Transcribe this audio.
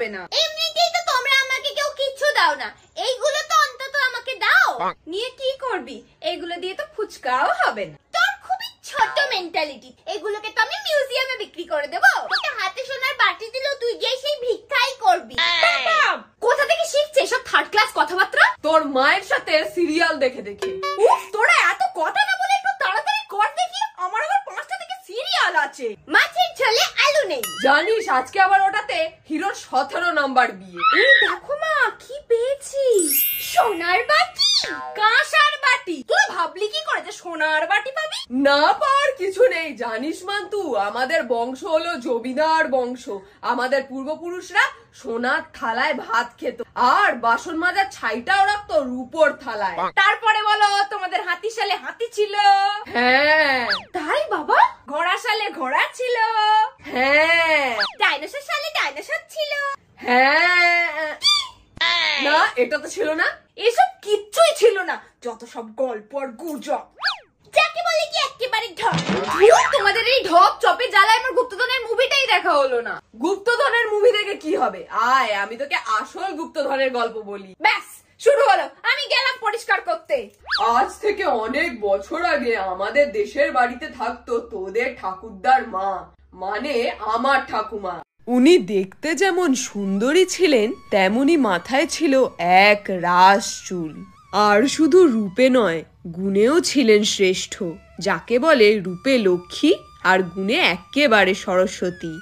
যাবে না। এমনিতেই তো তোমরা আমাকে কেউ কিচ্ছু দাও না, এইগুলো তো অন্তত আমাকে দাও। নিয়ে কি করবি? এইগুলো দিয়ে তো ফুচকাও হবে না। তোর খুবই ছোট মেন্টালিটি। এগুলোকে তো আমি মিউজিয়ামে বিক্রি করে দেবো। তোকে হাতে সোনার বাটি দিলেও তুই গিয়ে সেই ভিক্ষাই করবি। কোথা থেকে শিখছে এসব থার্ড ক্লাস কথাবার্তা? তোর মায়ের সাথে সিরিয়াল দেখে দেখে। উফ, তোরা এত কথা না বলে একটু তাড়াতাড়ি কর দেখি, আমার আবার 5টা থেকে সিরিয়াল আছে। মাছের ঝোলে আলু নেই। জানিস আজকে আবার ওটাতে হিরোর 17 নাম্বার বিয়ে। এই দেখো মা, কি পেয়েছি। সোনার বাটি, কাঁসার বাটি। তুই ভাবলি কি করে যে সোনার বাটি পাবি? না পাওয়ার কিছু নেই। জানিস মান্তু, আমাদের বংশ হলো জমিদার বংশ। আমাদের পূর্বপুরুষরা সোনার থালায় ভাত খেত, আর বাসন মাজার ছাইটাও রাখতো রূপোর থালায়। তারপরে বলো, তোমাদের হাতিশালে হাতি ছিল? হ্যাঁ। তাই বাবা? ঘোড়া শালে ঘোড়া ছিল? হ্যাঁ। ডাইনোসর শালে ডাইনোসর ছিল? হ্যাঁ। না, এটা তো ছিল না। এসব কিচ্ছুই ছিল না, যত সব গল্প আর গুজব। যাকে বলে কি একেবারে ঢপ। তোমাদের এই ঢপ চপে জ্বালায় আমার গুপ্তধনের মুভিটাই দেখা হলো না। গুপ্তধনের মুভি দেখে কি হবে? আয়, আমি তোকে আসল গুপ্তধনের গল্প বলি। ব্যাস শুরু হলো, আমি গেলাম পরিষ্কার করতে। আজ থেকে অনেক বছর আগে আমাদের দেশের বাড়িতে থাকতো তোদের ঠাকুরদার মা, মানে আমার ঠাকুমা। উনি দেখতে যেমন সুন্দরী ছিলেন, তেমনি মাথায় ছিল এক রাশ চুল। আর শুধু রূপে নয়, গুণেও ছিলেন শ্রেষ্ঠ, যাকে বলে রূপে লক্ষ্মী আর গুণে একেবারে সরস্বতী।